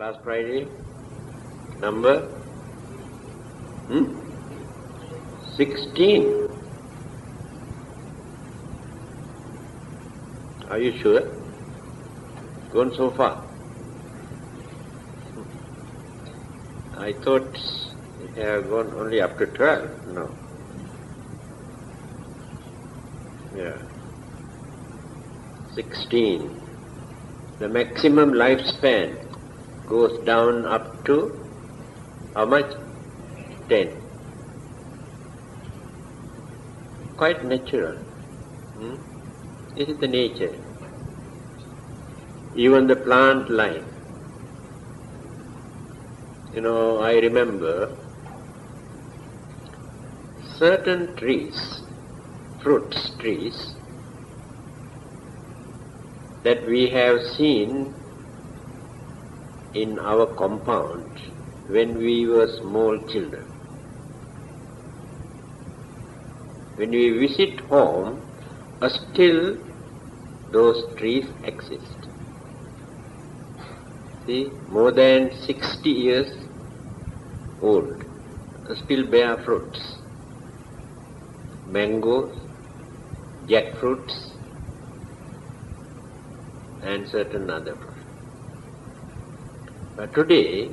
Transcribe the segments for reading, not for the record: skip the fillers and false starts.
Last Friday, number 16. Are you sure? Gone so far? I thought it had gone only up to 12. No. Yeah. 16. The maximum lifespan goes down up to how much? 10. Quite natural. This is the nature. Even the plant life. I remember certain trees, fruits trees, that we have seen in our compound when we were small children. When we visit home, still those trees exist. See, more than 60 years old, still bear fruits. Mangoes, jackfruits, and certain other fruits. But today,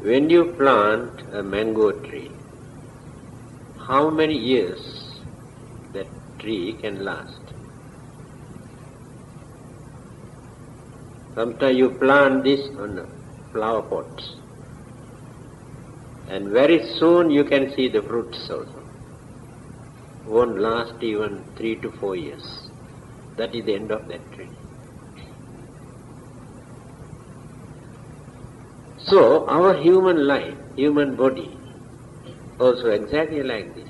when you plant a mango tree, how many years that tree can last? Sometimes you plant this on flower pots, and very soon you can see the fruits also. Won't last even 3 to 4 years. That is the end of that tree. So our human life, human body, also exactly like this.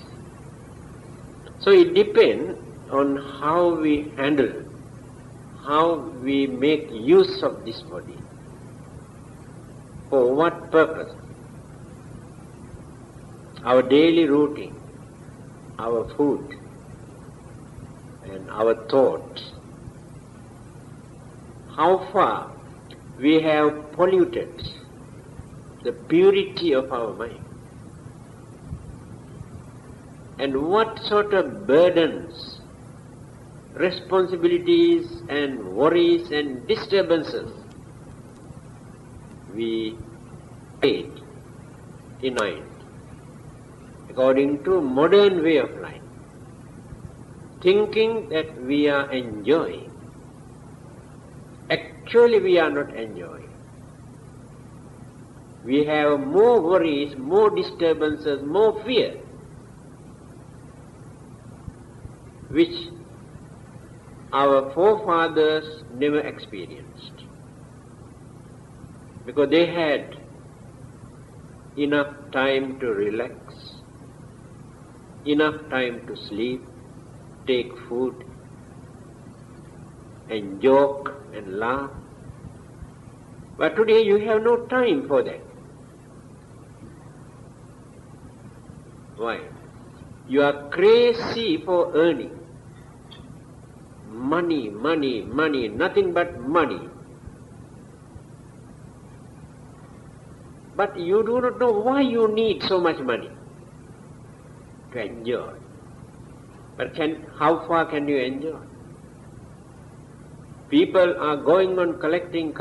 So it depends on how we handle, how we make use of this body. For what purpose? Our daily routine, our food, and our thoughts. How far we have polluted the purity of our mind, and what sort of burdens, responsibilities and worries and disturbances we create in mind according to modern way of life, thinking that we are enjoying. Actually we are not enjoying. We have more worries, more disturbances, more fear, which our forefathers never experienced, because they had enough time to relax, enough time to sleep, take food, and joke and laugh. But today you have no time for that. Why? You are crazy for earning. Money, money, money, nothing but money. But you do not know why you need so much money. To enjoy. But how far can you enjoy? People are going on collecting,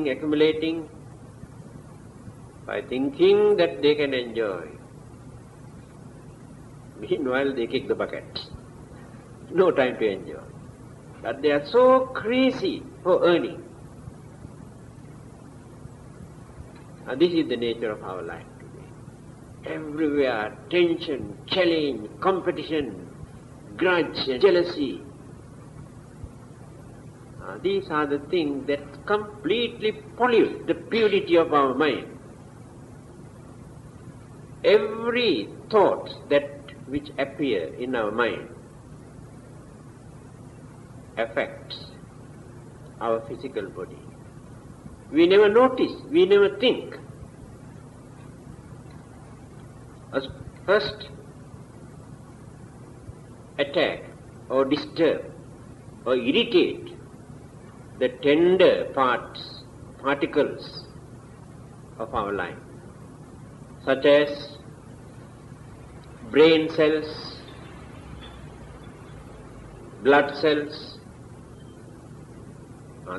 accumulating, by thinking that they can enjoy. Meanwhile, they kick the bucket. No time to enjoy. But they are so crazy for earning. And this is the nature of our life today. Everywhere, tension, challenge, competition, grudge, and jealousy. These are the things that completely pollute the purity of our mind. Every thought which appear in our mind affects our physical body. We never notice, we never think. As first attack or disturb or irritate the tender particles of our life, such as brain cells, blood cells,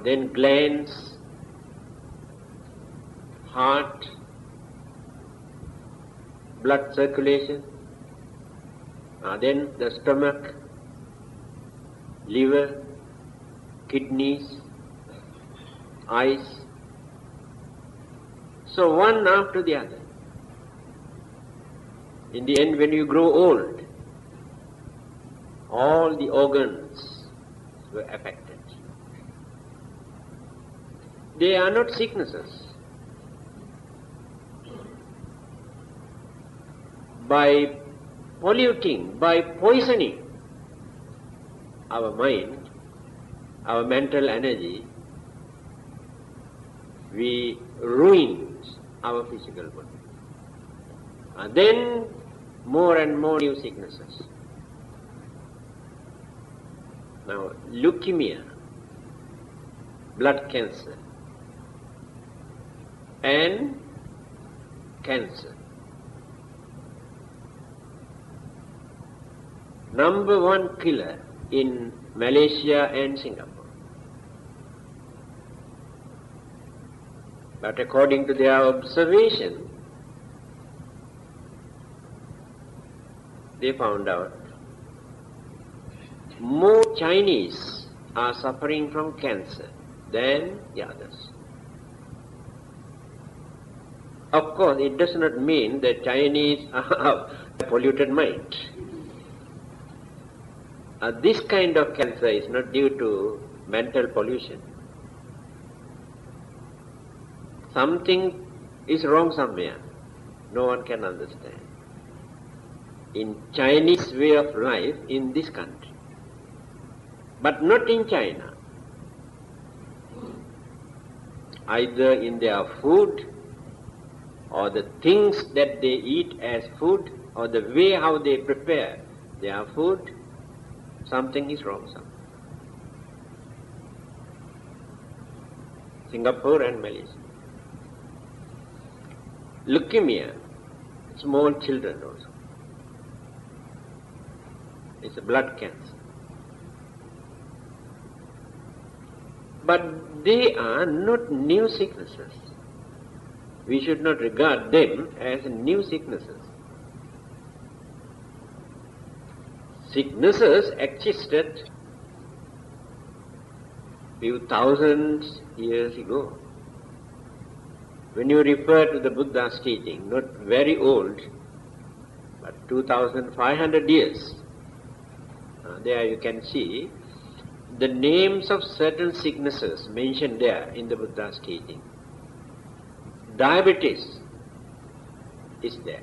then glands, heart, blood circulation, then the stomach, liver, kidneys, eyes. So one after the other. In the end, when you grow old, all the organs were affected. They are not sicknesses. By polluting, by poisoning our mind, our mental energy, we ruin our physical body. And then more and more new sicknesses. Now, leukemia, blood cancer, and cancer. Number one killer in Malaysia and Singapore. But according to their observation, they found out more Chinese are suffering from cancer than the others. Of course, it does not mean that Chinese have a polluted mind. This kind of cancer is not due to mental pollution. Something is wrong somewhere. No one can understand. In Chinese way of life in this country, but not in China. Either in their food, or the things that they eat as food, or the way how they prepare their food, something is wrong somewhere. Singapore and Malaysia. Leukemia, small children also. It's a blood cancer. But they are not new sicknesses. We should not regard them as new sicknesses. Sicknesses existed few thousands years ago. When you refer to the Buddha's teaching, not very old, but 2,500 years, there you can see the names of certain sicknesses mentioned there in the Buddha's teaching. Diabetes is there.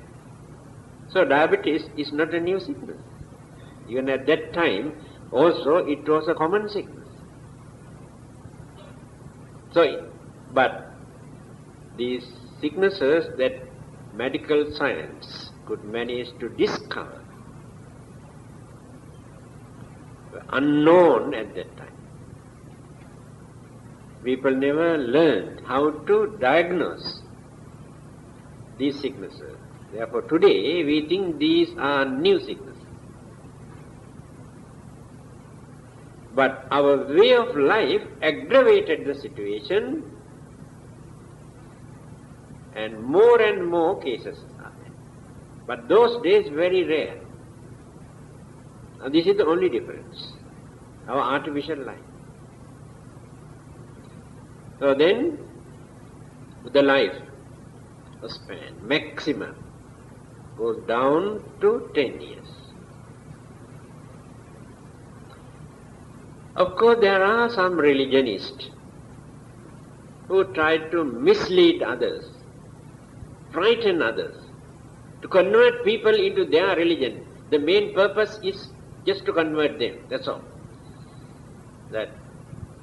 So diabetes is not a new sickness. Even at that time, also it was a common sickness. So, but these sicknesses that medical science could manage to discover were unknown at that time. People never learned how to diagnose these sicknesses. Therefore today we think these are new sicknesses. But our way of life aggravated the situation, and more cases are there. But those days very rare. And this is the only difference, our artificial life. So then, the life span, maximum, goes down to 10 years. Of course, there are some religionists who try to mislead others, frighten others, to convert people into their religion. The main purpose is just to convert them, that's all. That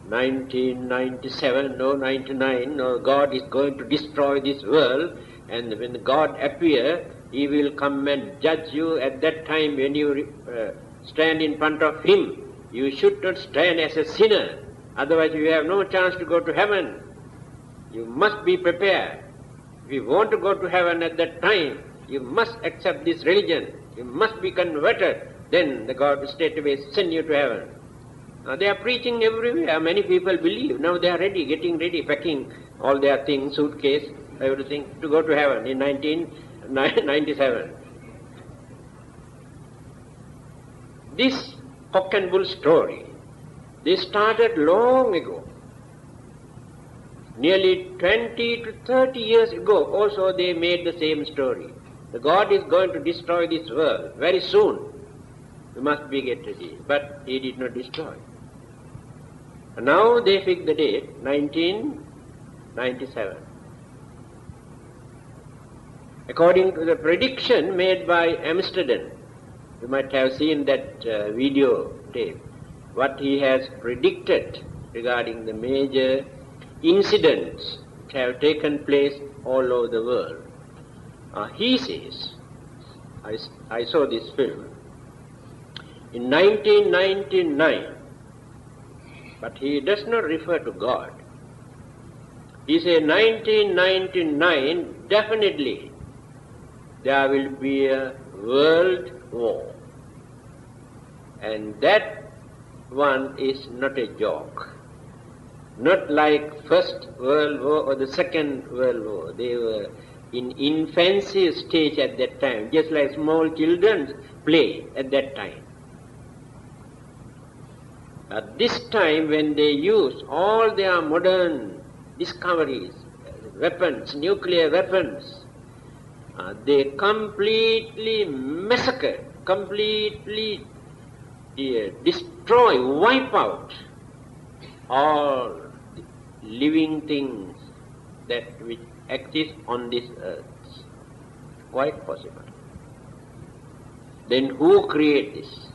1997, no 99, no, God is going to destroy this world, and when God appears, He will come and judge you. At that time, when you stand in front of Him, you should not stand as a sinner, otherwise you have no chance to go to heaven. You must be prepared. If you want to go to heaven at that time, you must accept this religion, you must be converted, then the God will straightway send you to heaven. Now they are preaching everywhere, many people believe. Now they are ready, getting ready, packing all their things, suitcase, everything, to go to heaven in 1997. This cock and bull story, they started long ago. Nearly 20 to 30 years ago also they made the same story. The God is going to destroy this world very soon. You must be get ready. But he did not destroy. And now they fixed the date, 1997. According to the prediction made by Amsterdam, you might have seen that video tape, what he has predicted regarding the major incidents which have taken place all over the world. He says, I saw this film, in 1999, but he does not refer to God. He says 1999, definitely there will be a world war. And that one is not a joke. Not like First World War or the Second World War. They were in infancy stage at that time, just like small children play at that time. At this time, when they use all their modern discoveries, weapons, nuclear weapons, they completely massacre, completely destroy, wipe out all living things that which exist on this earth. Quite possible. Then who created this?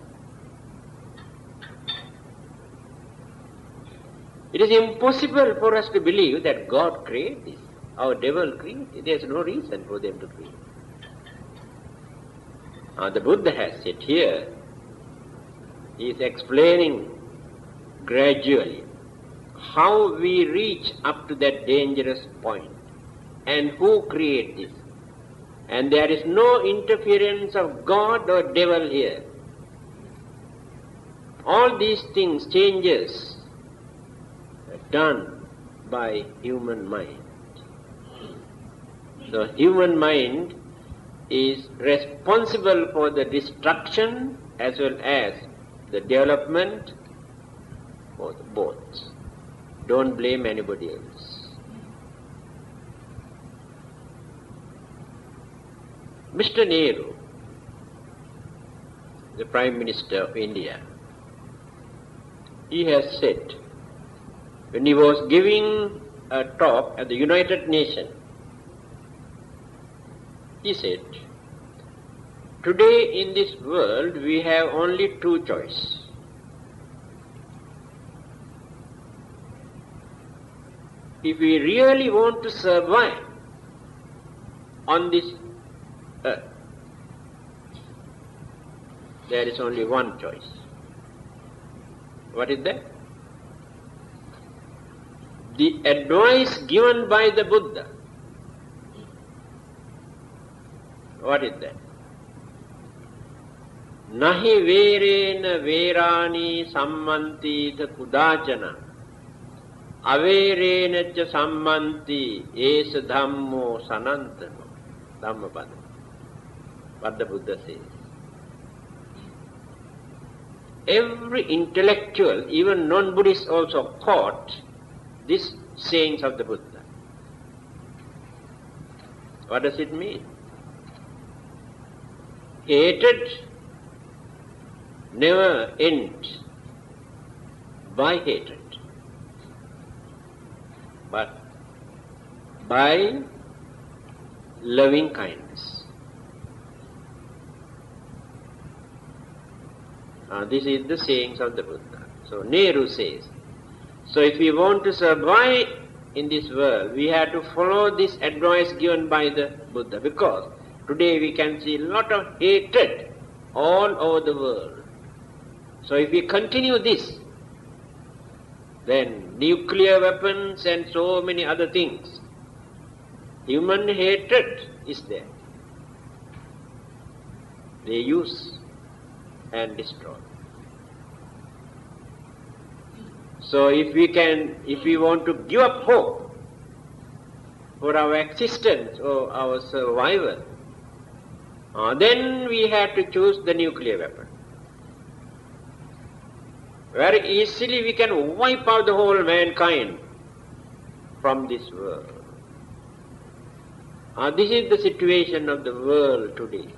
It is impossible for us to believe that God created this. Our devil created it. There is no reason for them to create. The Buddha has said here, he is explaining gradually how we reach up to that dangerous point and who created this. And there is no interference of God or devil here. All these things, changes, are done by human mind. So human mind is responsible for the destruction as well as the development of both. Don't blame anybody else. Mr. Nehru, the Prime Minister of India, he has said, when he was giving a talk at the United Nations, he said, today in this world we have only two choices. If we really want to survive on this earth, there is only one choice. What is that? The advice given by the Buddha. What is that? Nahi verena verani sammanti ta kudachana averena cha sammanti esa dhammo sanantano. Dhammapada. What the Buddha says. Every intellectual, even non-Buddhists also quote these sayings of the Buddha. What does it mean? Hatred never ends by hatred, but by loving kindness. This is the sayings of the Buddha. So Nehru says, so if we want to survive in this world, we have to follow this advice given by the Buddha, because today we can see a lot of hatred all over the world. So if we continue this, then nuclear weapons and so many other things Human hatred is there. They use and destroy. So if we want to give up hope for our existence or our survival, then we have to choose the nuclear weapon. Very easily we can wipe out the whole mankind from this world. This is the situation of the world today.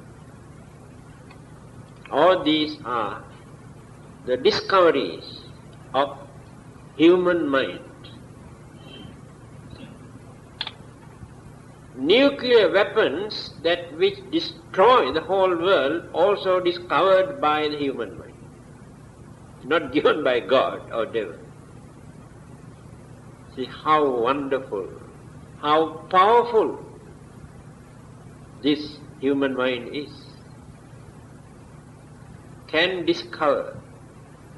All these are the discoveries of human mind. Nuclear weapons that which destroy the whole world also discovered by the human mind, not given by God or devil. See how wonderful, how powerful this human mind is. Can discover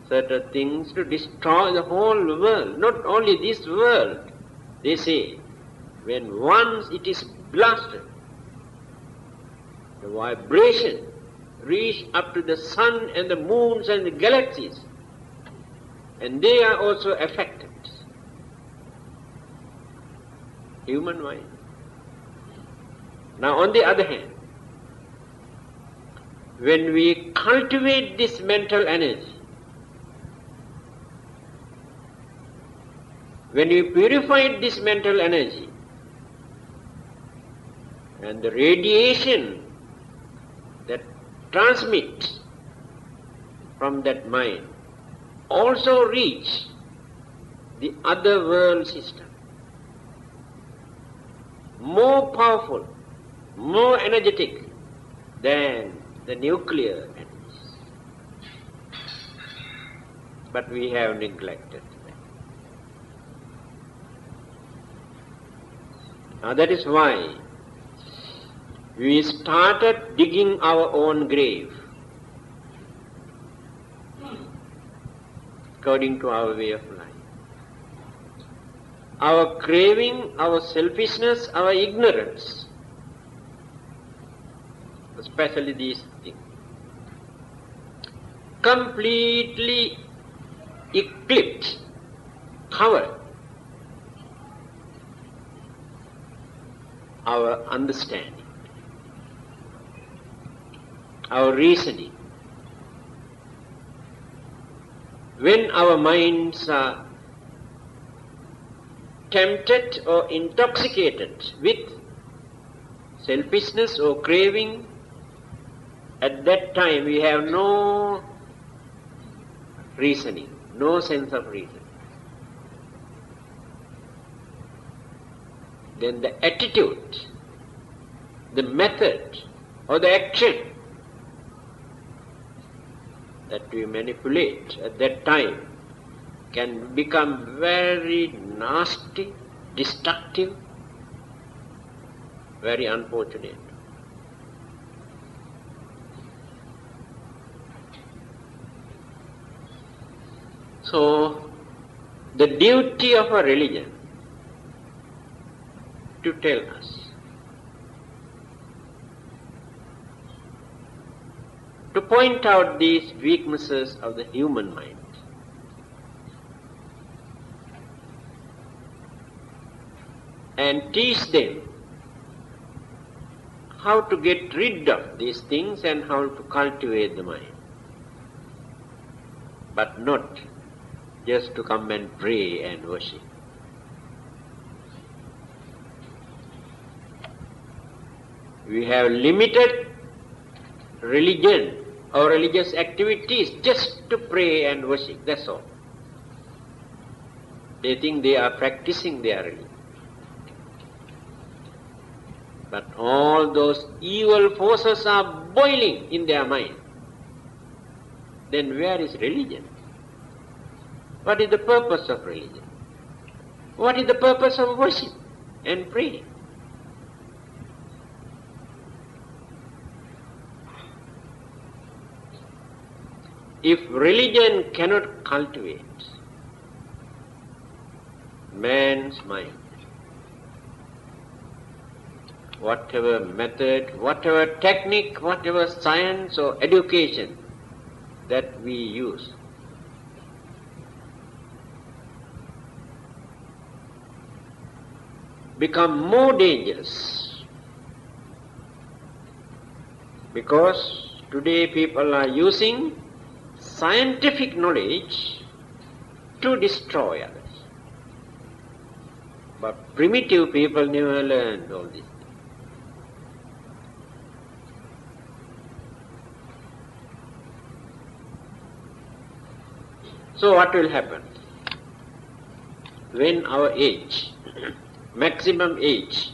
certain things to destroy the whole world, not only this world. They say, when once it is blasted, the vibration reach up to the sun and the moons and the galaxies, and they are also affected. Human mind. Now on the other hand, when we cultivate this mental energy, when we purify this mental energy, and the radiation that transmits from that mind also reach the other world system, more powerful, more energetic than the nuclear energies. But we have neglected that. Now that is why we started digging our own grave according to our way of life. Our craving, our selfishness, our ignorance, especially these things, completely eclipsed, covered our understanding, our reasoning. When our minds are tempted or intoxicated with selfishness or craving, at that time we have no reasoning, no sense of reason. Then the attitude, the method or the action that we manipulate at that time can become very nasty, destructive, very unfortunate. So, the duty of a religion to tell us, to point out these weaknesses of the human mind, and teach them how to get rid of these things and how to cultivate the mind, but not just to come and pray and worship. We have limited religion or religious activities just to pray and worship, that's all. They think they are practicing their religion. But all those evil forces are boiling in their mind. Then where is religion? What is the purpose of religion? What is the purpose of worship and praying? If religion cannot cultivate man's mind, whatever method, whatever technique, whatever science or education that we use, become more dangerous, because today people are using scientific knowledge to destroy others. But primitive people never learned all this. So what will happen? When our age, maximum age,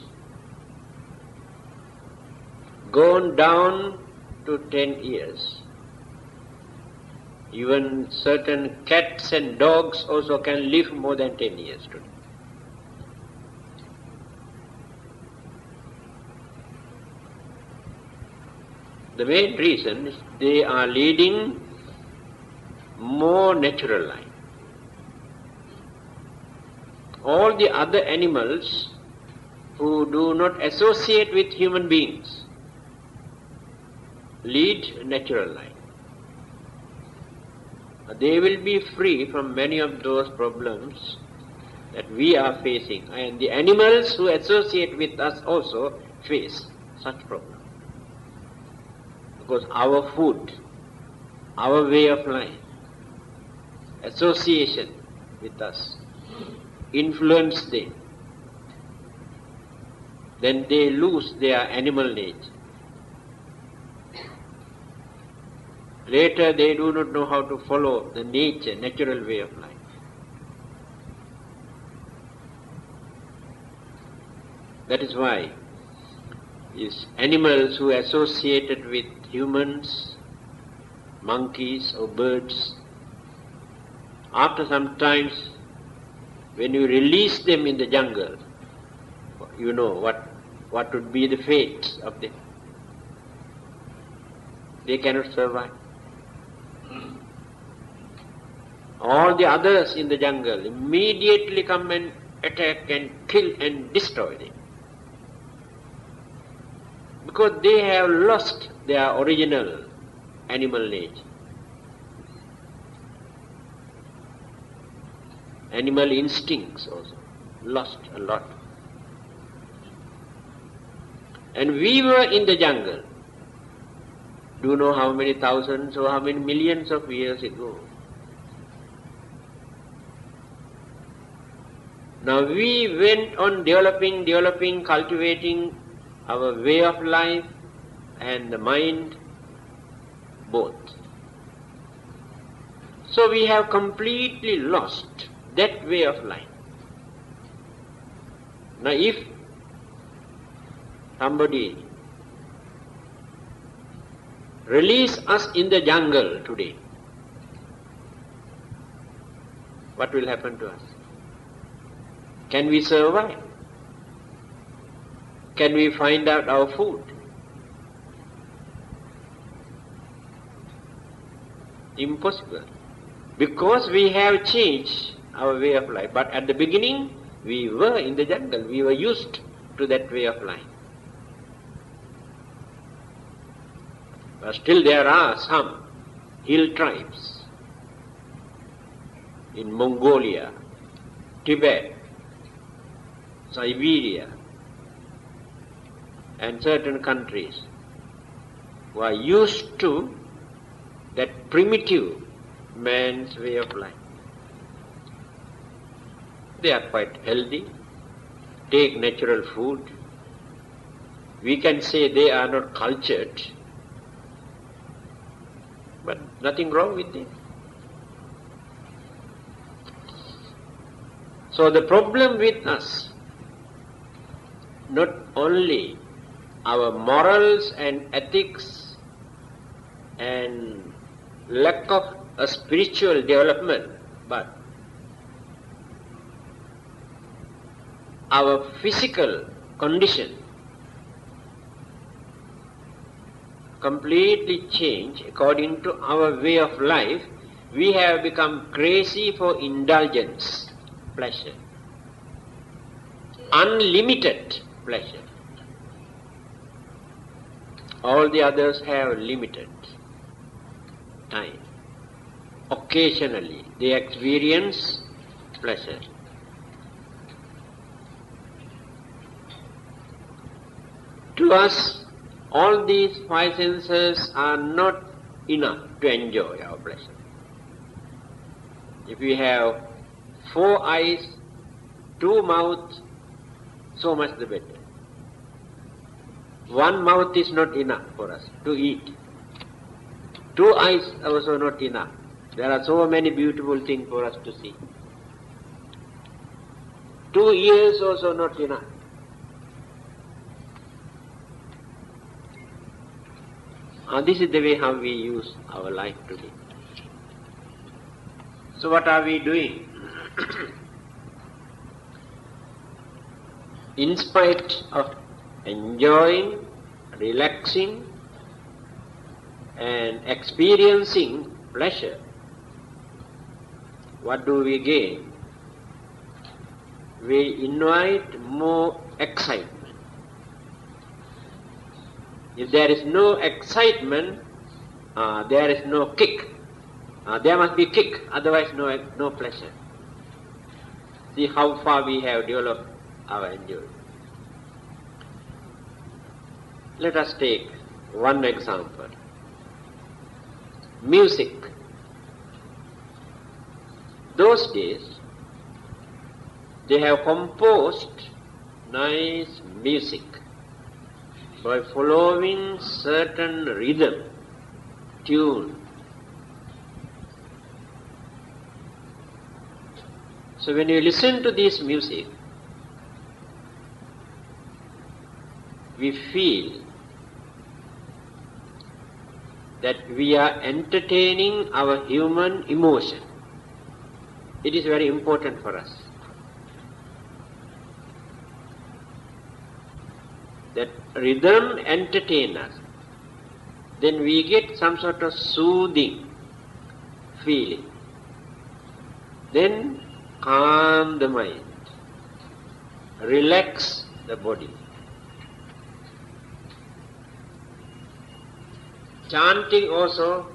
gone down to 10 years, even certain cats and dogs also can live more than 10 years today. The main reason is they are leading more natural life. All the other animals who do not associate with human beings lead natural life. They will be free from many of those problems that we are facing, and the animals who associate with us also face such problems. Because our food, our way of life, association with us influence them. Then they lose their animal nature. Later they do not know how to follow the nature, natural way of life. That is why these animals who associated with humans, monkeys or birds, after some times when you release them in the jungle, you know what would be the fate of them. They cannot survive. All the others in the jungle immediately come and attack and kill and destroy them, because they have lost their original animal nature. Animal instincts also lost a lot. And we were in the jungle, do you know how many thousands or how many millions of years ago. Now we went on developing, cultivating our way of life and the mind, both. So we have completely lost that way of life. Now if somebody release us in the jungle today, what will happen to us? Can we survive? Can we find out our food? Impossible. Because we have changed our way of life. But at the beginning, we were in the jungle. We were used to that way of life. But still there are some hill tribes in Mongolia, Tibet, Siberia, and certain countries who are used to that primitive man's way of life. They are quite healthy, take natural food. We can say they are not cultured, but nothing wrong with them. So the problem with us, not only our morals and ethics and lack of a spiritual development, but our physical condition completely changed according to our way of life. We have become crazy for indulgence, pleasure, unlimited pleasure. All the others have limited time. Occasionally they experience pleasure. To us, all these five senses are not enough to enjoy our pleasure. If we have 4 eyes, 2 mouths, so much the better. 1 mouth is not enough for us to eat. 2 eyes also not enough. There are so many beautiful things for us to see. 2 ears also not enough. This is the way how we use our life today. So what are we doing? In spite of enjoying, relaxing and experiencing pleasure, what do we gain? We invite more excitement. If there is no excitement, there is no kick. There must be kick, otherwise no pleasure. See how far we have developed our enjoyment. Let us take one example. Music. Those days, they have composed nice music by following certain rhythm, tune. So when you listen to this music, we feel that we are entertaining our human emotion. It is very important for us that rhythm entertains us. Then we get some sort of soothing feeling. Then calm the mind, relax the body. Chanting also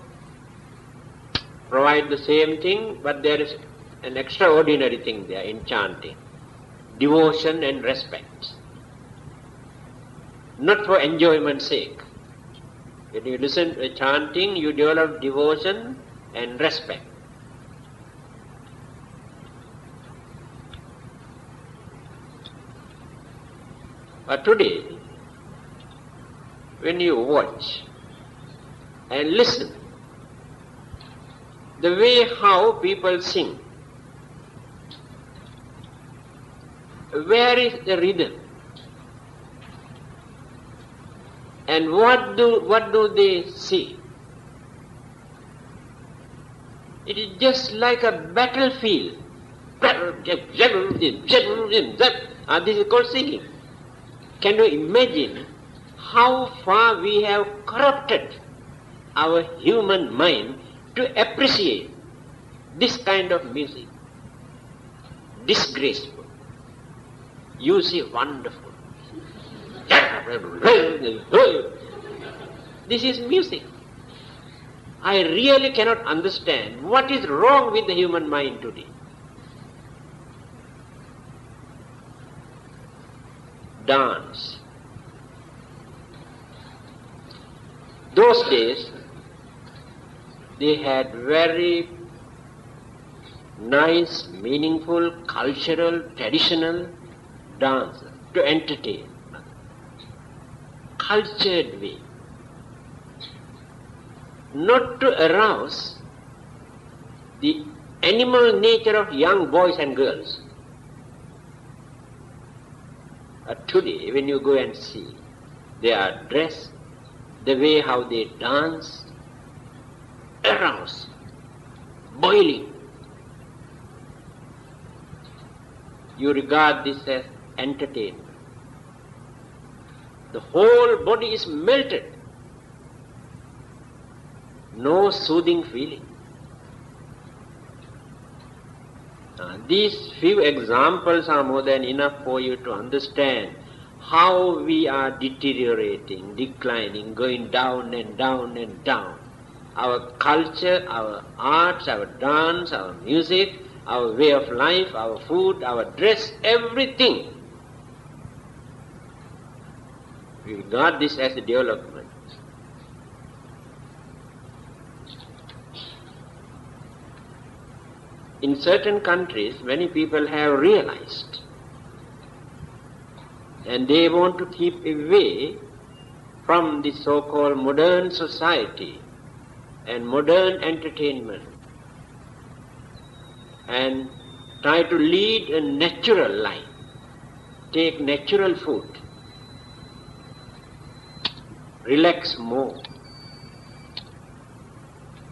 provides the same thing, but there is an extraordinary thing there in chanting. Devotion and respect. Not for enjoyment's sake. When you listen to chanting, you develop devotion and respect. But today, when you watch and listen, the way how people sing, where is the rhythm? And what do they see? It is just like a battlefield. This is called singing. Can you imagine how far we have corrupted our human mind to appreciate this kind of music? Disgraceful. You see, wonderful. This is music. I really cannot understand what is wrong with the human mind today. Dance. Those days, they had very nice, meaningful, cultural, traditional dance to entertain. Cultured way. Not to arouse the animal nature of young boys and girls. Today, when you go and see, they are dressed, the way how they dance, arouse, boiling. You regard this as entertainment. The whole body is melted. No soothing feeling. These few examples are more than enough for you to understand how we are deteriorating, declining, going down and down and down. Our culture, our arts, our dance, our music, our way of life, our food, our dress, everything. We regard this as a development. In certain countries, many people have realized, and they want to keep away from the so-called modern society and modern entertainment and try to lead a natural life, take natural food, relax more.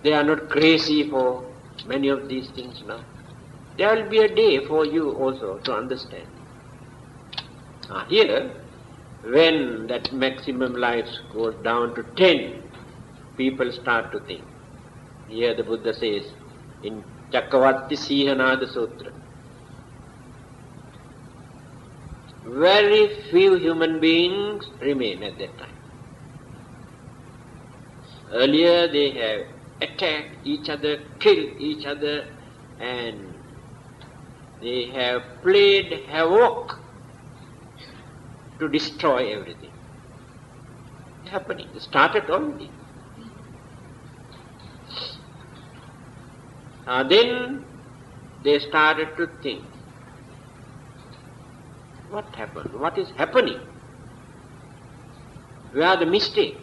They are not crazy for many of these things now. There will be a day for you also to understand. Here, when that maximum life goes down to 10, people start to think. Here the Buddha says in Cakkavatti Sihanada Sutra, very few human beings remain at that time. Earlier they have attacked each other, killed each other, and they have played havoc to destroy everything. Happening. It started already. Then they started to think, what happened? What is happening? Where are the mistakes?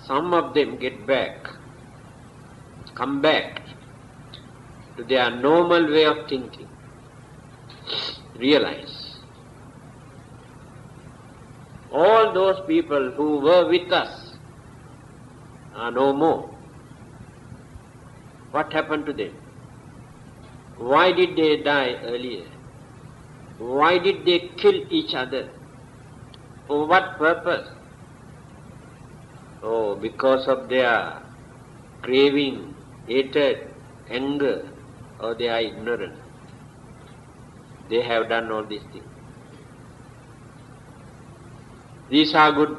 Some of them get back, come back to their normal way of thinking, realize all those people who were with us are no more. What happened to them? Why did they die earlier? Why did they kill each other? For what purpose? Oh, because of their craving, hatred, anger, or they are ignorant. They have done all these things. These are good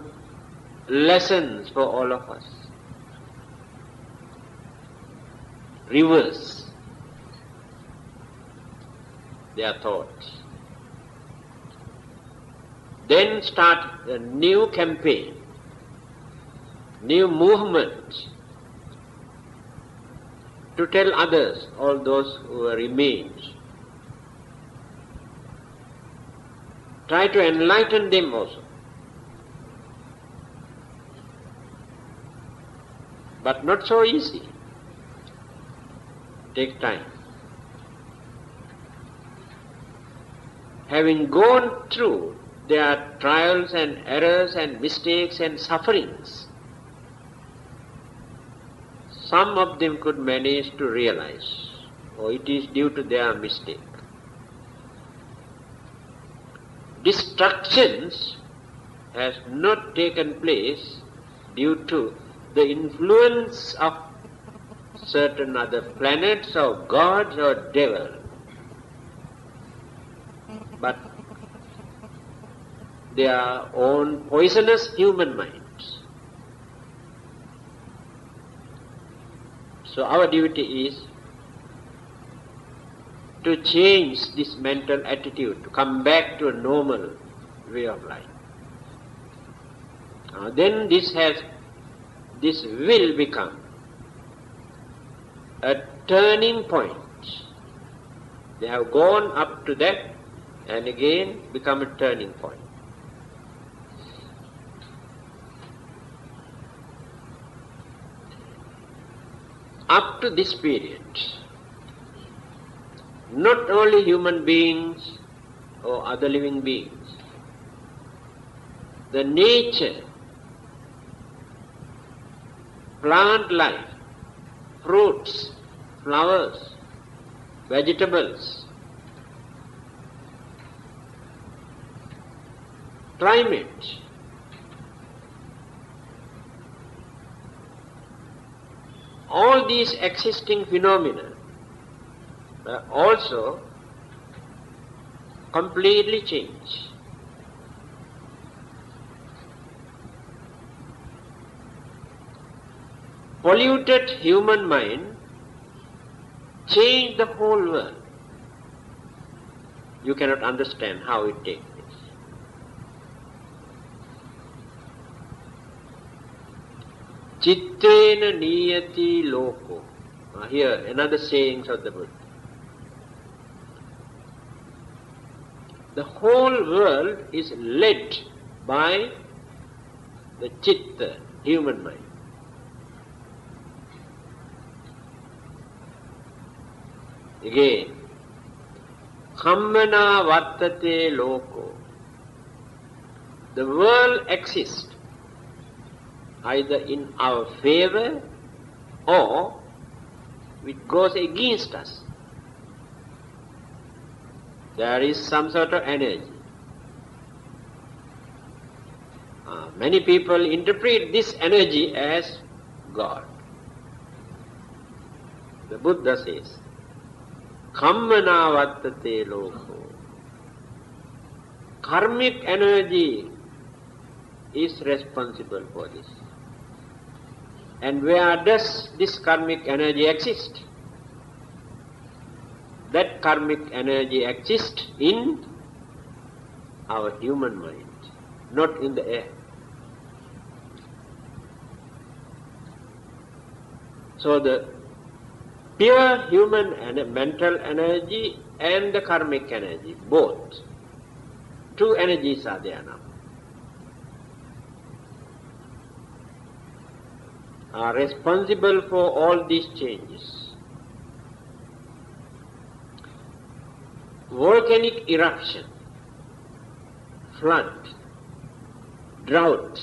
lessons for all of us. Reverse their thoughts. Then start a new campaign, new movement to tell others, all those who remain. Try to enlighten them also. But not so easy. Take time. Having gone through their trials and errors and mistakes and sufferings, some of them could manage to realize, oh, it is due to their mistake. Destructions has not taken place due to the influence of certain other planets or gods or devil, but their own poisonous human minds. So our duty is to change this mental attitude, to come back to a normal way of life. Then this will become a turning point. They have gone up to that and again become a turning point. Up to this period, not only human beings or other living beings, the nature, plant life, fruits, flowers, vegetables, climate, all these existing phenomena also completely change. Polluted human mind change the whole world. You cannot understand how it takes place. Chittena niyati loko. Here, another sayings of the Buddha. The whole world is led by the chitta, human mind. Again, kammana vartate loko. The world exists either in our favor or it goes against us. There is some sort of energy. Many people interpret this energy as God. The Buddha says, Kammana vattate loko. Karmic energy is responsible for this. And where does this karmic energy exist? That karmic energy exists in our human mind, not in the air. So the pure human and mental energy and the karmic energy, both, two energies are there now, are responsible for all these changes. Volcanic eruption, flood, drought,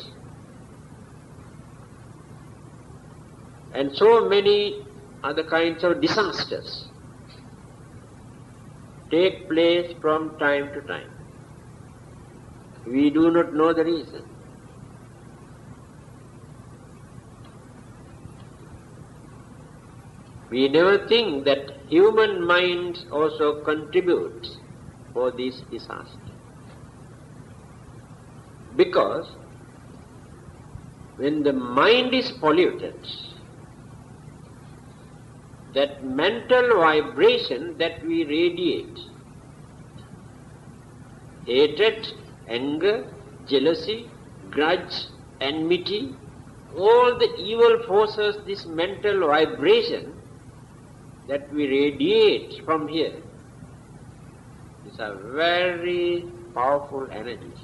and so many other kinds of disasters take place from time to time. We do not know the reason. We never think that human minds also contribute for this disaster. Because when the mind is polluted, that mental vibration that we radiate, hatred, anger, jealousy, grudge, enmity, all the evil forces, this mental vibration that we radiate from here, these are very powerful energies.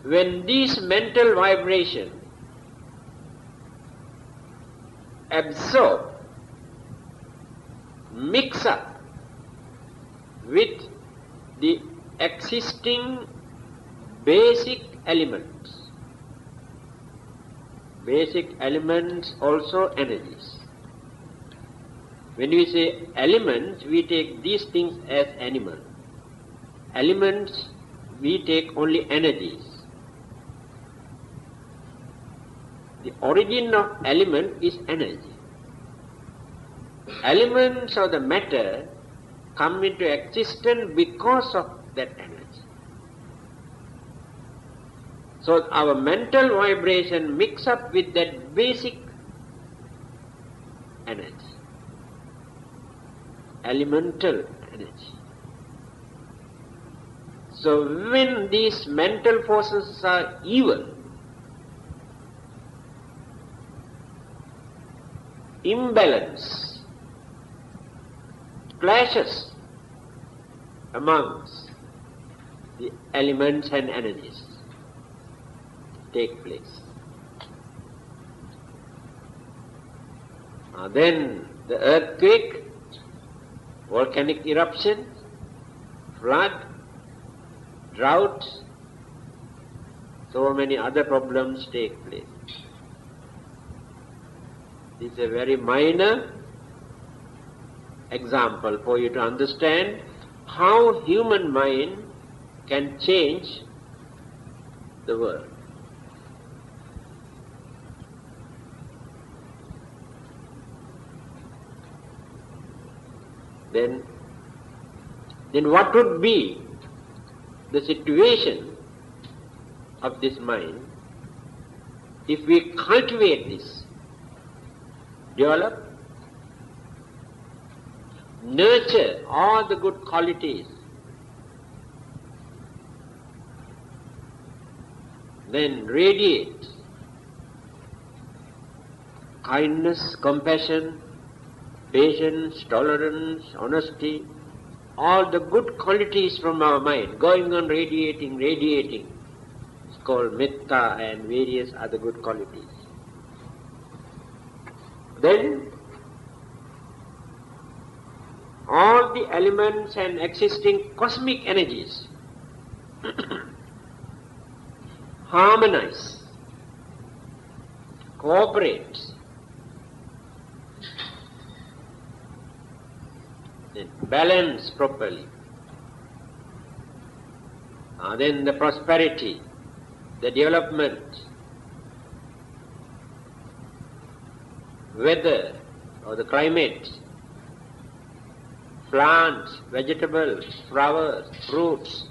When these mental vibrations absorb, mix up with the existing basic elements. Basic elements also energies. When we say elements, we take these things as animal. Elements, we take only energies. The origin of element is energy. Elements of the matter come into existence because of that energy. So our mental vibration mix up with that basic energy, elemental energy. So when these mental forces are evil, imbalance, clashes amongst the elements and energies take place. Then the earthquake, volcanic eruption, flood, drought, so many other problems take place. This is a very minor example for you to understand how human mind can change the world. then what would be the situation of this mind if we cultivate this, develop, nurture all the good qualities, then radiate kindness, compassion, patience, tolerance, honesty, all the good qualities from our mind going on radiating. It's called metta and various other good qualities. Then all the elements and existing cosmic energies harmonize, cooperate, balance properly. Then the prosperity, the development, weather or the climate, plants, vegetables, flowers, fruits,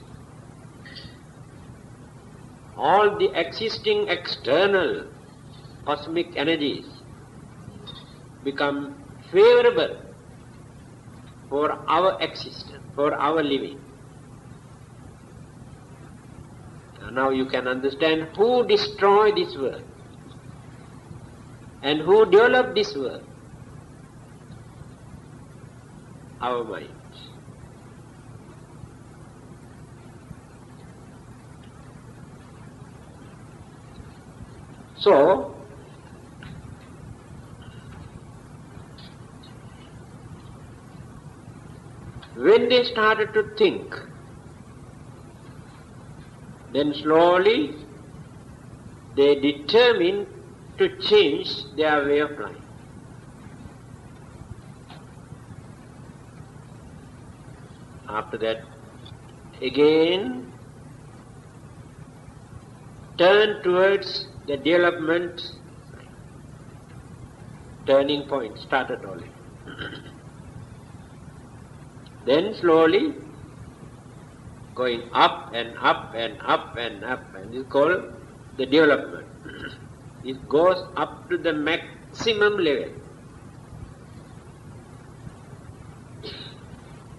all the existing external cosmic energies become favorable for our existence, for our living. Now you can understand who destroyed this world and who developed this world. Our minds. So, when they started to think, then slowly they determined to change their way of life. After that, again turn towards the development. Turning point started already. Then slowly going up and up and up and up, and this is called the development. It goes up to the maximum level.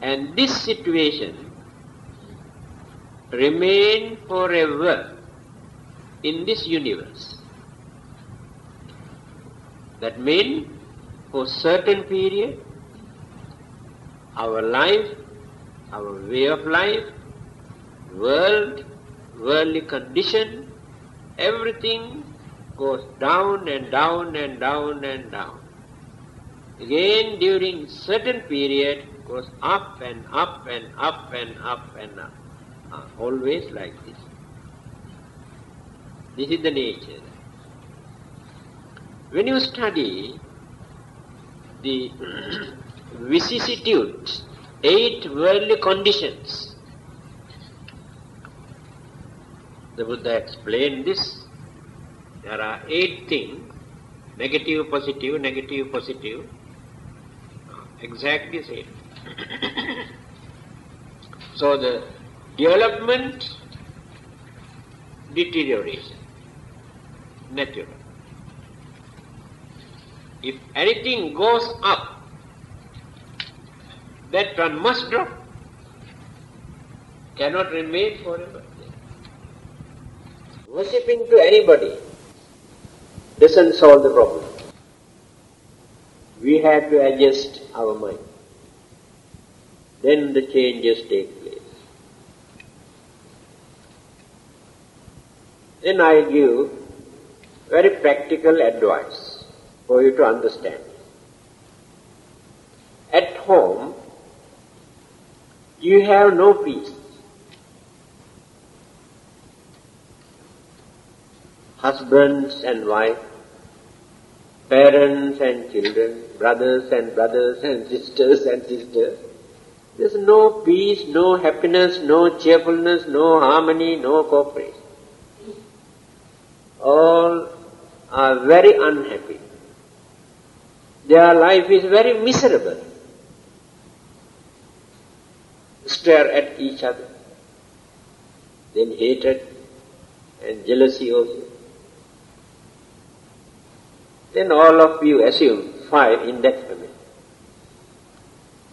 And this situation remain forever in this universe. That means for certain period, our life, our way of life, worldly condition, everything goes down and down and down and down. Again during certain period goes up and up and up and up and up. Always like this. This is the nature. When you study the vicissitudes, 8 worldly conditions, the Buddha explained this. There are 8 things, negative, positive, exactly same. So the development, deterioration, natural. If anything goes up, that one must drop, cannot remain forever. Worshipping to anybody doesn't solve the problem. We have to adjust our mind. Then the changes take place. Then I give very practical advice for you to understand. At home, you have no peace. Husbands and wife, parents and children, brothers and sisters. There's no peace, no happiness, no cheerfulness, no harmony, no cooperation. All are very unhappy. Their life is very miserable. stare at each other. Then hatred and jealousy also. Then all of you assume fire in that family,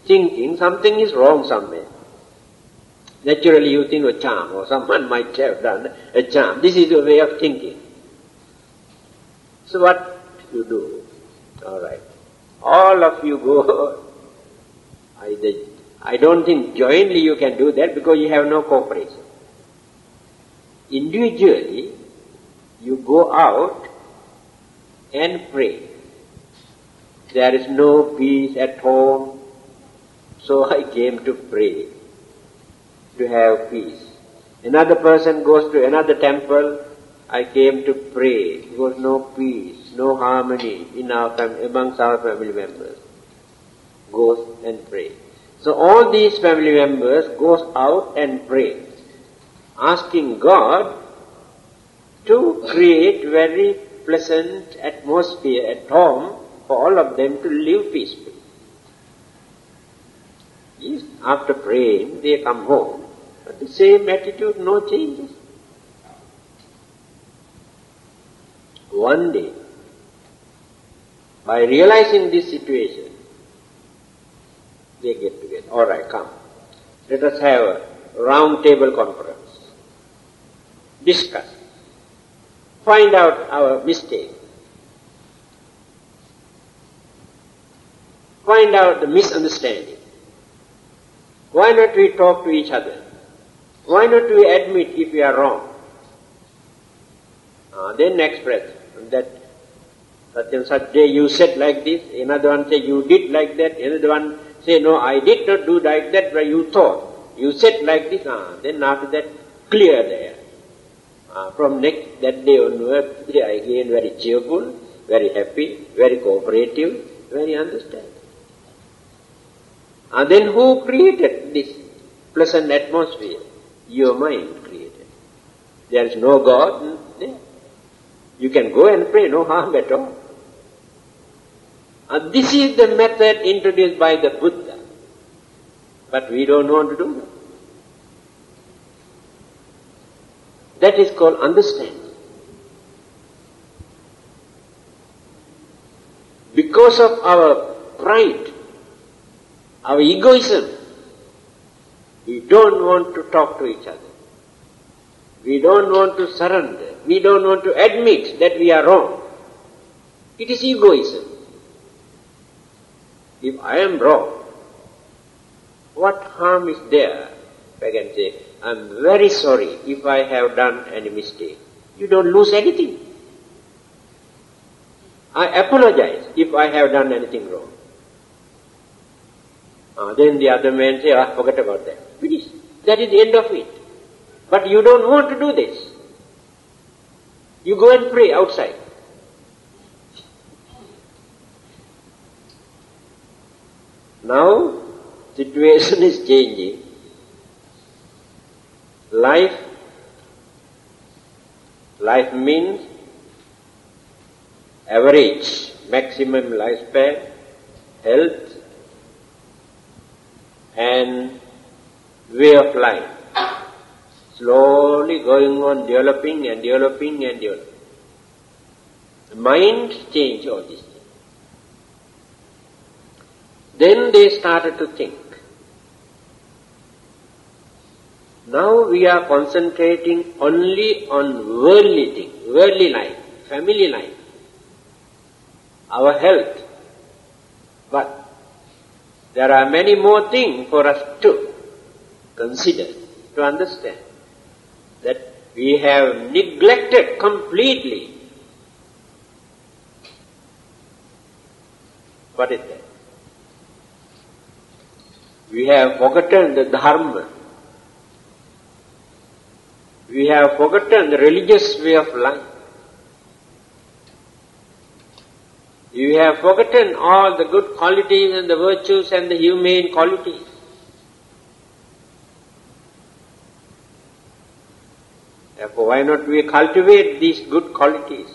thinking something is wrong somewhere. Naturally you think a charm, or someone might have done a charm. This is your way of thinking. So what you do? All right. All of you go, I don't think jointly you can do that because you have no cooperation. Individually, you go out and pray. There is no peace at home, so I came to pray, to have peace. Another person goes to another temple, I came to pray. There was no peace, no harmony in our amongst our family members. Goes and pray. So all these family members goes out and pray, asking God to create very pleasant atmosphere at home for all of them to live peacefully. Yes, after praying, they come home, but the same attitude, no changes. One day, by realizing this situation, they get together. All right, come. Let us have a round table conference. Discuss. Find out our mistake. Find out the misunderstanding. Why not we talk to each other? Why not we admit if we are wrong? Then express that such and such day you said like this, another one say you did like that, another one say no, I did not do like that, but you thought, you said like this. Then after that, clear there. From that day onward, they are again very cheerful, very happy, very cooperative, very understanding. And then who created this pleasant atmosphere? Your mind created. There is no God there. You can go and pray, no harm at all. And this is the method introduced by the Buddha. But we don't want to do that. That is called understanding. Because of our pride, our egoism, we don't want to talk to each other. We don't want to surrender. We don't want to admit that we are wrong. It is egoism. If I am wrong, what harm is there? If I can say, I am very sorry if I have done any mistake. You don't lose anything. I apologize if I have done anything wrong. Then the other man say, forget about that. Finish. That is the end of it. But you don't want to do this. You go and pray outside. Now, situation is changing. Life means average, maximum lifespan, health, and way of life. Slowly going on developing and developing and developing. The mind changed all these things. Then they started to think. Now we are concentrating only on worldly things, worldly life, family life, our health. But there are many more things for us to consider, to understand, that we have neglected completely. What is that? We have forgotten the Dhamma. We have forgotten the religious way of life. We have forgotten all the good qualities and the virtues and the humane qualities. Therefore, why not we cultivate these good qualities?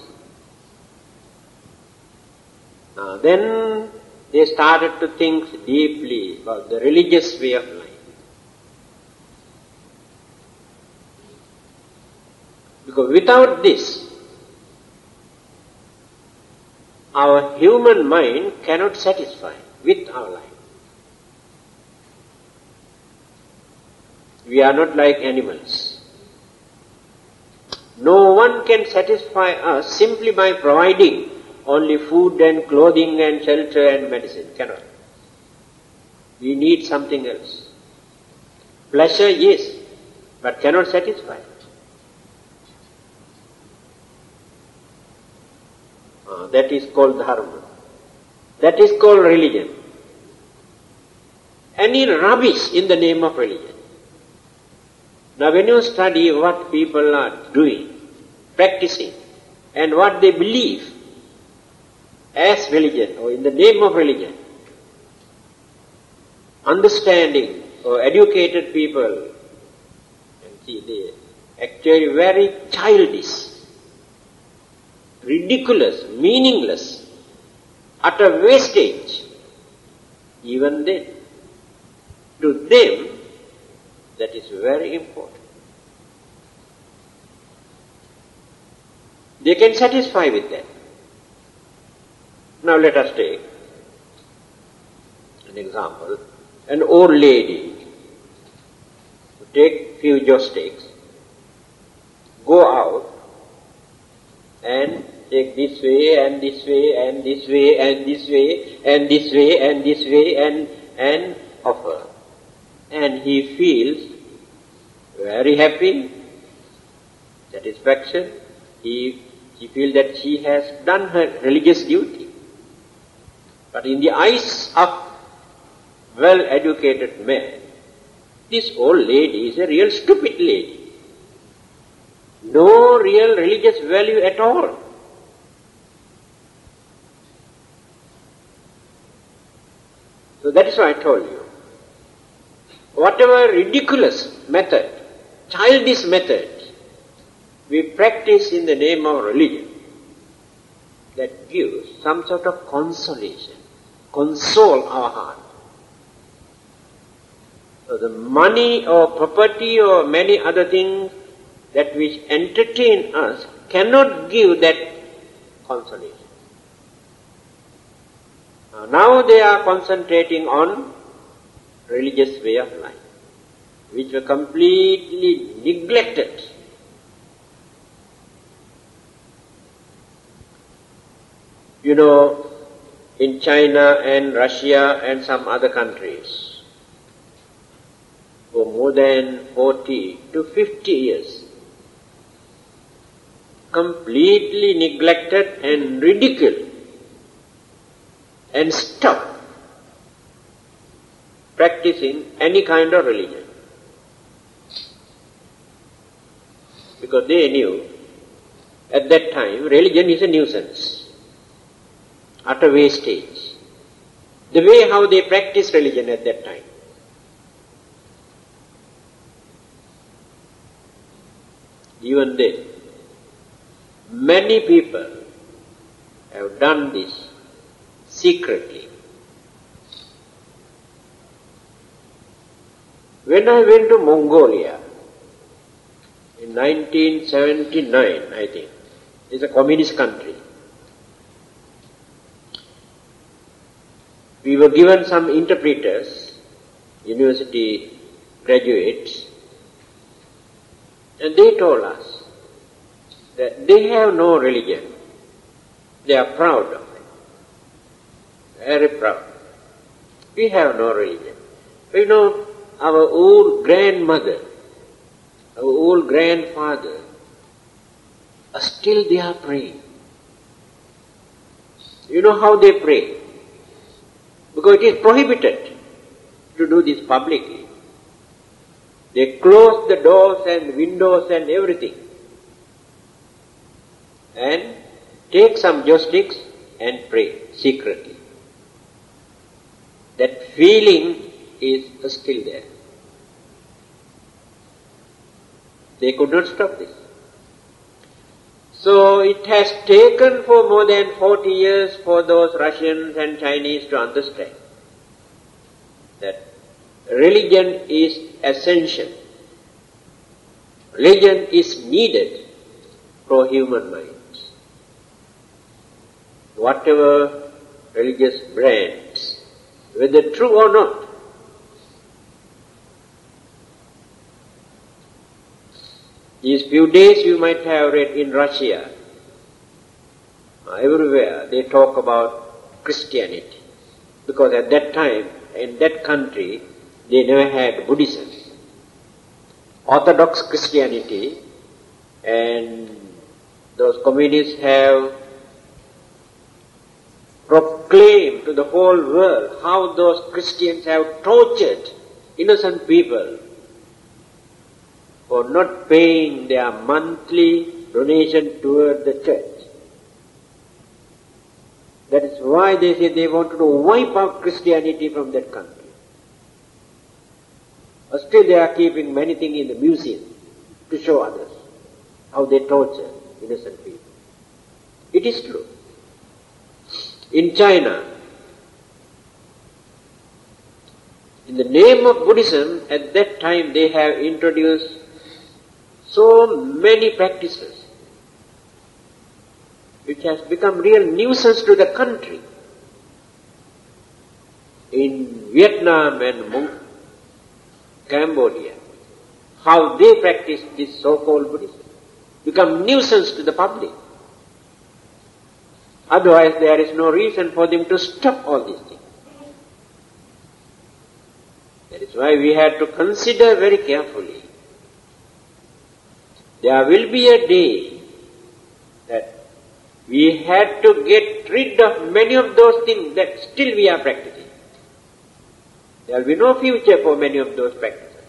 Then they started to think deeply about the religious way of life. Because without this, our human mind cannot satisfy with our life. We are not like animals. No one can satisfy us simply by providing only food and clothing and shelter and medicine. Cannot. We need something else. Pleasure, yes, but cannot satisfy. That is called dharma. That is called religion. Any rubbish in the name of religion. Now when you study what people are doing, practicing, and what they believe as religion or in the name of religion, understanding or educated people, and see they actually very childish, ridiculous, meaningless, utter wastage. Even then, to them, that is very important. They can satisfy with that. Now let us take an example. An old lady who take few joysticks, go out and take this way and this way and this way and this way and this way and this way and offer. And he feels very happy, satisfaction. He feels that she has done her religious duty. But in the eyes of well-educated man, this old lady is a real stupid lady. No real religious value at all. So that is why I told you. Whatever ridiculous method, childish methods we practice in the name of religion, that gives some sort of consolation, console our heart. So the money or property or many other things that which entertain us cannot give that consolation. Now they are concentrating on religious way of life, which were completely neglected. You know, in China and Russia and some other countries, for more than 40 to 50 years, completely neglected and ridiculed and stopped practicing any kind of religion. Because they knew at that time religion is a nuisance, utter wastage. The way how they practiced religion at that time. Even then, many people have done this secretly. When I went to Mongolia in 1979, I think, it's a communist country, we were given some interpreters, university graduates, and they told us that they have no religion. They are proud of it. Very proud. We have no religion. You know, our old grandmother, our old grandfather, still they are praying. You know how they pray? Because it is prohibited to do this publicly. They close the doors and windows and everything, and take some joysticks and pray secretly. That feeling is still there. They could not stop this. So it has taken for more than 40 years for those Russians and Chinese to understand that religion is essential. Religion is needed pro-human minds. Whatever religious brands, whether true or not, these few days you might have read in Russia, everywhere they talk about Christianity, because at that time, in that country, they never had Buddhism. Orthodox Christianity, and those communists have proclaimed to the whole world how those Christians have tortured innocent people for not paying their monthly donation toward the church. That is why they say they wanted to wipe out Christianity from that country. But still they are keeping many things in the museum to show others how they torture innocent people. It is true. In China, in the name of Buddhism, at that time they have introduced so many practices which has become real nuisance to the country. In Vietnam and Cambodia, how they practice this so-called Buddhism, become nuisance to the public. Otherwise there is no reason for them to stop all these things. That is why we have to consider very carefully. There will be a day that we had to get rid of many of those things that still we are practicing. There will be no future for many of those practices.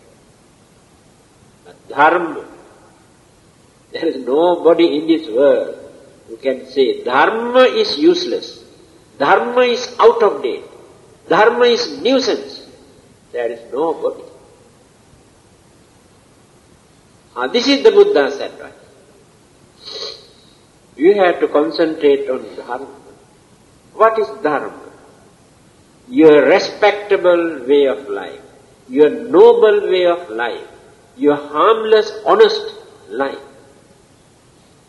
But Dharma, there is nobody in this world who can say Dharma is useless, Dharma is out of date, Dharma is nuisance. There is nobody. This is the Buddha's advice. You have to concentrate on Dharma. What is Dharma? Your respectable way of life, your noble way of life, your harmless, honest life.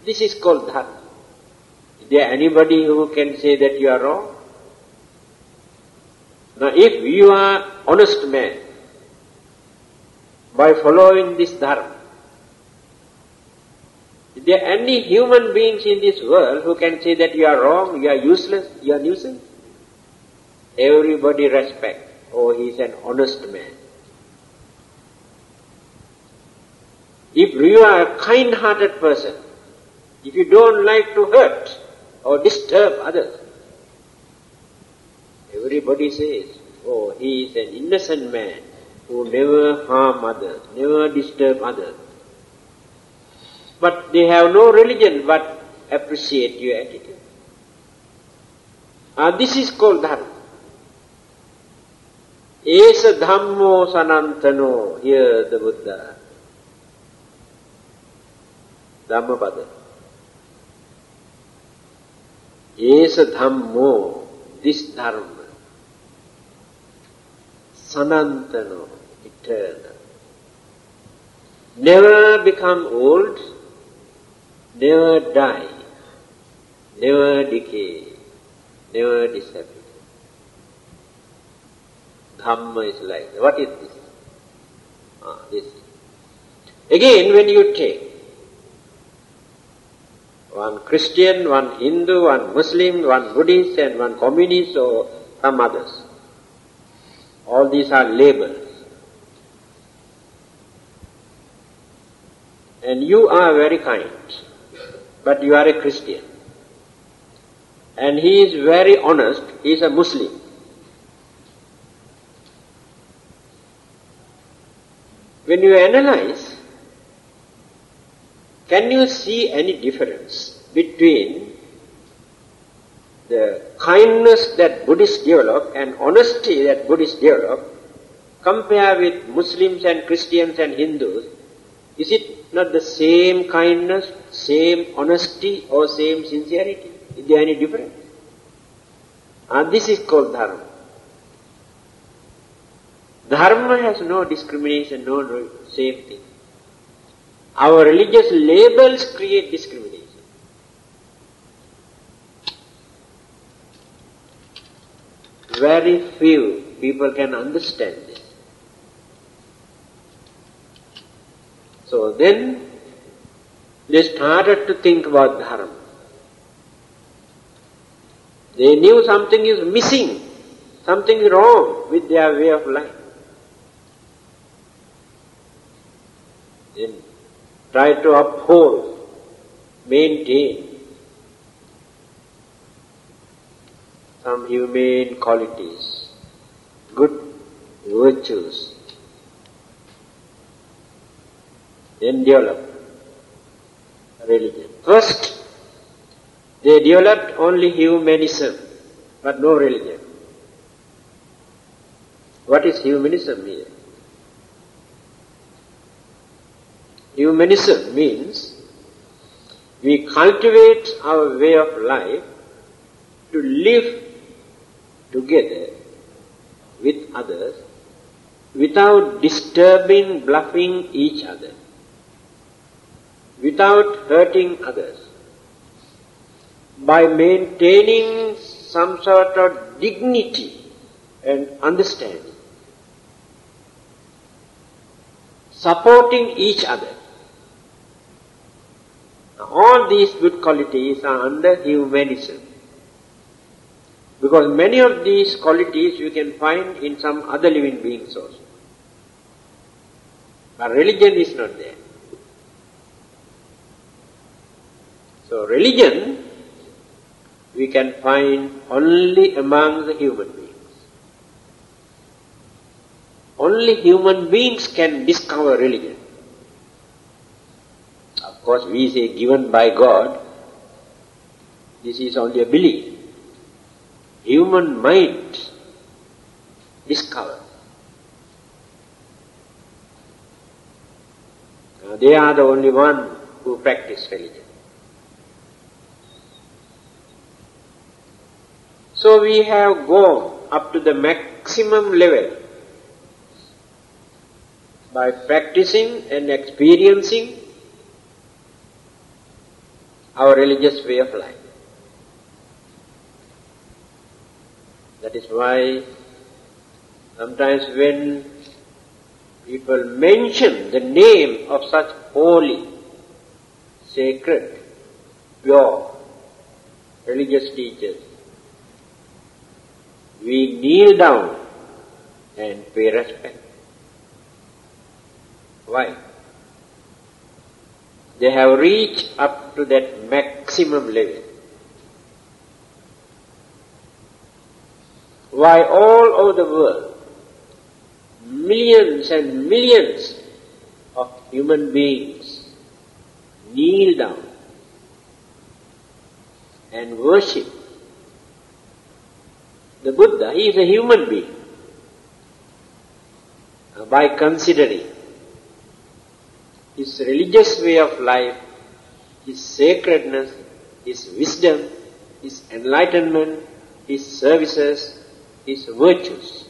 This is called Dharma. Is there anybody who can say that you are wrong? Now if you are honest man, by following this Dharma, is there any human beings in this world who can say that you are wrong, you are useless, you are nuisance? Everybody respect, oh, he is an honest man. If you are a kind-hearted person, if you don't like to hurt or disturb others, everybody says, oh, he is an innocent man who never harm others, never disturb others. But they have no religion but appreciate your attitude. This is called Dharma. Esa Dhammo Sanantano, here the Buddha. Dhammapada. Esa Dhammo, this Dharma. Sanantano, eternal. Never become old, never die, never decay, never disappear. Dhamma is like that. What is this? This. Again, when you take one Christian, one Hindu, one Muslim, one Buddhist and one communist or some others, all these are labels. And you are very kind, but you are a Christian. And he is very honest, he is a Muslim. When you analyze, can you see any difference between the kindness that Buddhists develop and honesty that Buddhists develop, compare with Muslims and Christians and Hindus? Is it not the same kindness, same honesty or same sincerity? Is there any difference? This is called Dharma. Dharma has no discrimination, no same thing. Our religious labels create discrimination. very few people can understand this. So then they started to think about Dharma. They knew something is missing, something is wrong with their way of life. Then try to uphold, maintain some humane qualities, good virtues, then develop religion. First, they developed only humanism, but no religion. What is humanism here? Humanism means we cultivate our way of life to live together with others without disturbing, bluffing each other, without hurting others, by maintaining some sort of dignity and understanding, supporting each other. All these good qualities are under humanism. Because many of these qualities you can find in some other living beings also. But religion is not there. So religion we can find only among the human beings. Only human beings can discover religion. Of course we say given by God, this is only a belief. Human mind discover. They are the only one who practice religion. So we have gone up to the maximum level by practicing and experiencing our religious way of life. That is why sometimes when people mention the name of such holy, sacred, pure, religious teachers, we kneel down and pay respect. Why? They have reached up to that maximum level. Why all over the world, millions and millions of human beings kneel down and worship the Buddha. He is a human being. By considering his religious way of life, his sacredness, his wisdom, his enlightenment, his services, his virtues.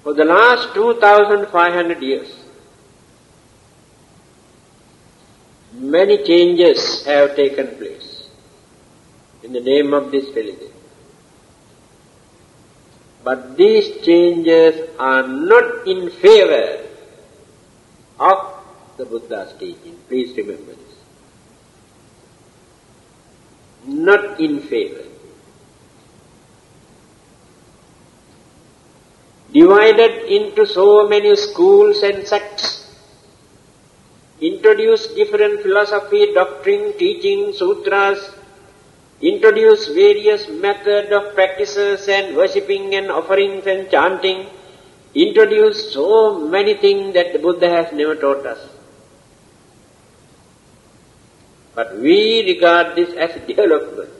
For the last 2,500 years, many changes have taken place in the name of this religion. But these changes are not in favor of the Buddha's teaching. Please remember this. Not in favor. Divided into so many schools and sects, introduced different philosophy, doctrine, teaching, sutras, introduced various methods of practices and worshipping and offerings and chanting, introduced so many things that the Buddha has never taught us. But we regard this as development.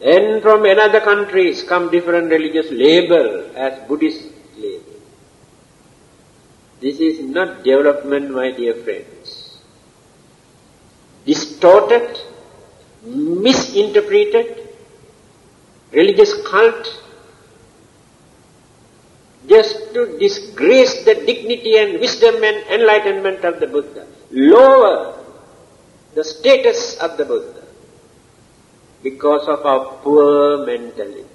Then from another countries come different religious label as Buddhist label. This is not development, my dear friends. Distorted, misinterpreted, religious cult, just to disgrace the dignity and wisdom and enlightenment of the Buddha, lower the status of the Buddha because of our poor mentality.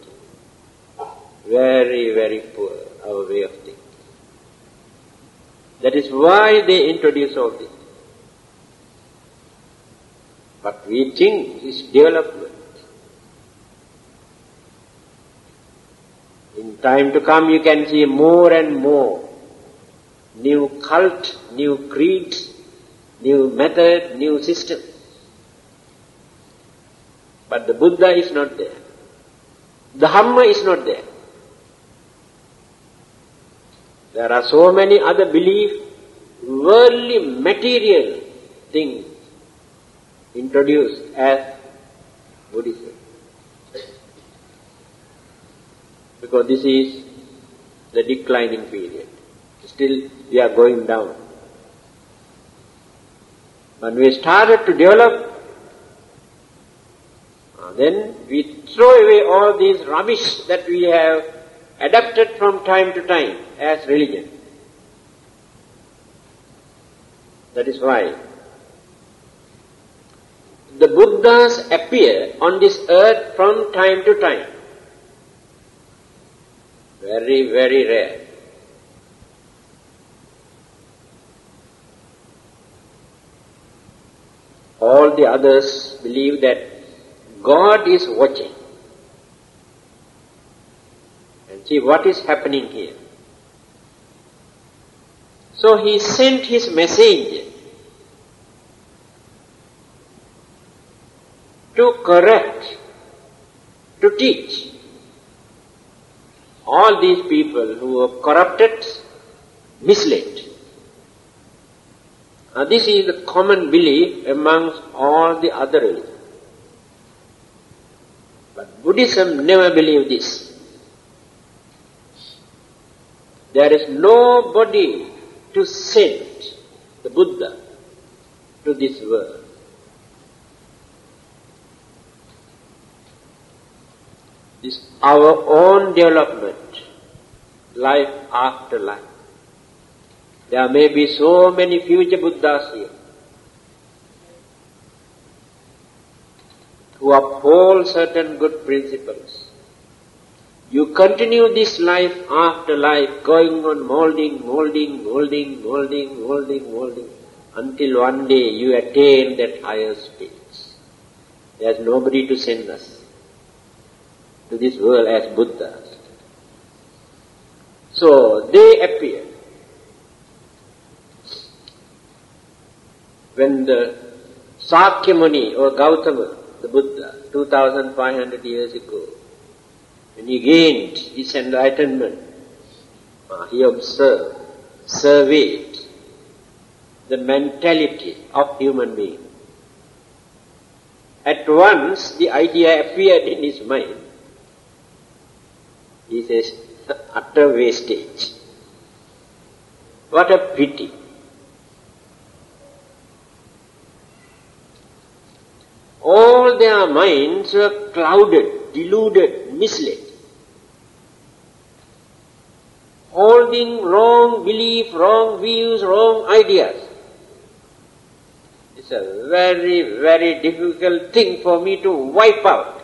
Very, very poor, our way of thinking. That is why they introduce all this. But we think it's development. In time to come you can see more and more new cult, new creeds, new method, new system. But the Buddha is not there. The Dhamma is not there. There are so many other belief, worldly material things introduced as Buddhism. Because this is the declining period. Still we are going down. When we started to develop, then we throw away all these rubbish that we have adapted from time to time as religion. That is why the Buddhas appear on this earth from time to time. Very, very rare. All the others believe that God is watching. And see what is happening here. So he sent his messenger to correct, to teach all these people who are corrupted, misled. Now this is the common belief amongst all the other religions. But Buddhism never believed this. There is nobody to send the Buddha to this world. This is our own development, life after life. There may be so many future Buddhas here who uphold certain good principles. You continue this life after life, going on molding, until one day you attain that higher stage. There is nobody to send us to this world as Buddhas. So they appear. When the Sakyamuni or Gautama, the Buddha, 2500 years ago, when he gained his enlightenment, he observed, surveyed the mentality of human being. At once the idea appeared in his mind. He says, utter wastage. What a pity. All their minds were clouded, deluded, misled, holding wrong belief, wrong views, wrong ideas. It's a very, very difficult thing for me to wipe out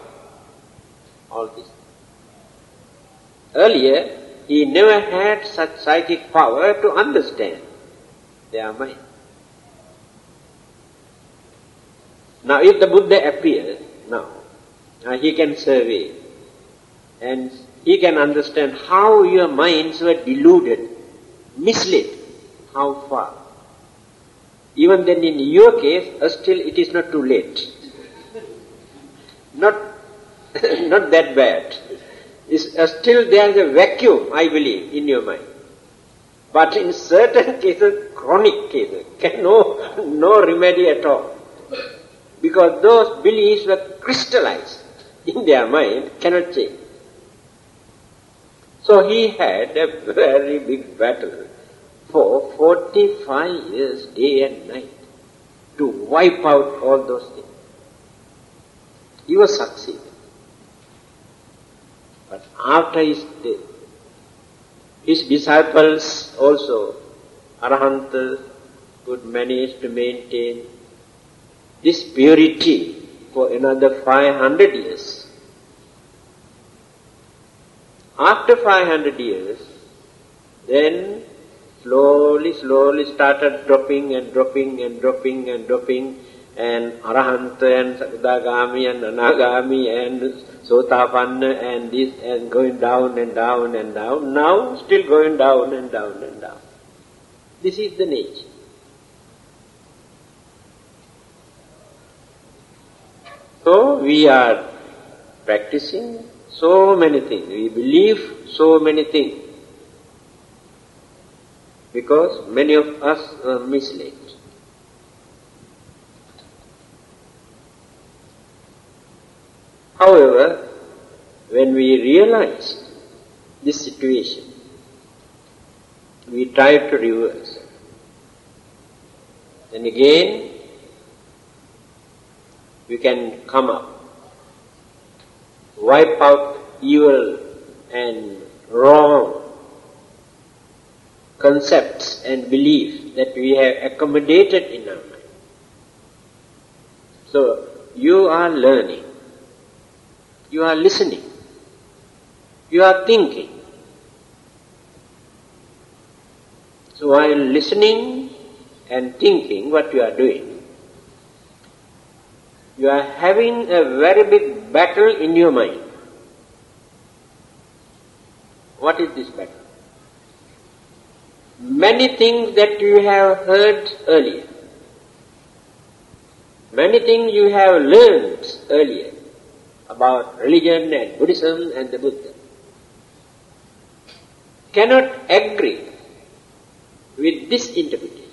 all this. Earlier, he never had such psychic power to understand their mind. Now if the Buddha appears now, he can survey and he can understand how your minds were deluded, misled, how far. Even then in your case, still it is not too late. Not that bad. Still there is a vacuum, I believe, in your mind. But in certain cases, chronic cases, no remedy at all. Because those beliefs were crystallized in their mind, cannot change. So he had a very big battle for 45 years, day and night, to wipe out all those things. He was succeeding. But after his death, his disciples also, Arahanta, could manage to maintain this purity for another 500 years. After 500 years, then slowly started dropping and Arahanta and Sakadagami and Anagami and Sotapanna and this and going down and down and down. Now still going down and down and down. This is the nature. So we are practicing so many things. We believe so many things. Because many of us are misled. However, when we realize this situation, we try to reverse. Then again, we can come up, wipe out evil and wrong concepts and beliefs that we have accommodated in our mind. So, you are learning, you are listening, you are thinking. So while listening and thinking what you are doing, you are having a very big battle in your mind. What is this battle? Many things that you have heard earlier, many things you have learned earlier about religion and Buddhism and the Buddha, cannot agree with this interpretation.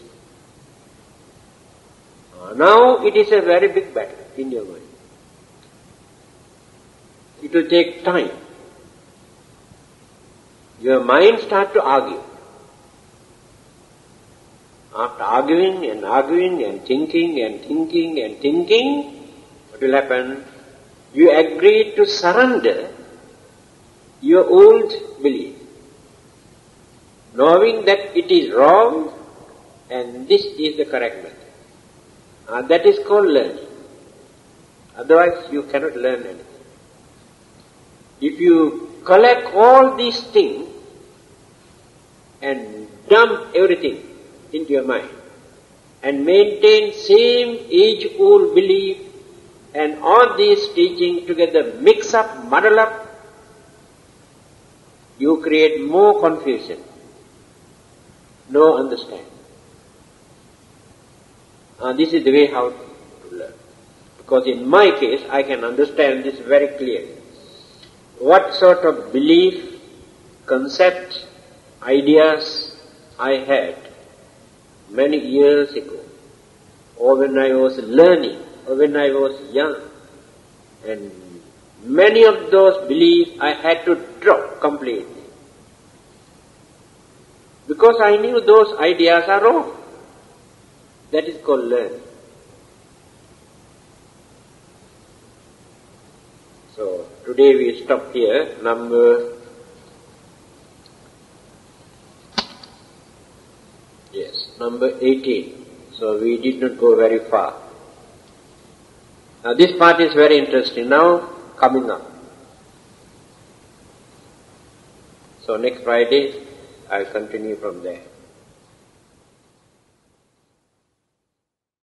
Now it is a very big battle in your mind. It will take time. Your mind starts to argue. After arguing and thinking, what will happen? You agree to surrender your old belief, knowing that it is wrong and this is the correct method. That is called learning. Otherwise you cannot learn anything. If you collect all these things and dump everything into your mind and maintain same age-old belief and all these teachings together, mix up, muddle up, you create more confusion, no understanding. This is the way how to learn. Because in my case, I can understand this very clearly. What sort of belief, concept, ideas I had many years ago, or when I was learning, or when I was young. And many of those beliefs I had to drop completely. Because I knew those ideas are wrong. That is called learning. So, today we stop here, number 18. So, we did not go very far. Now, this part is very interesting. Now, coming up. So, next Friday, I'll continue from there.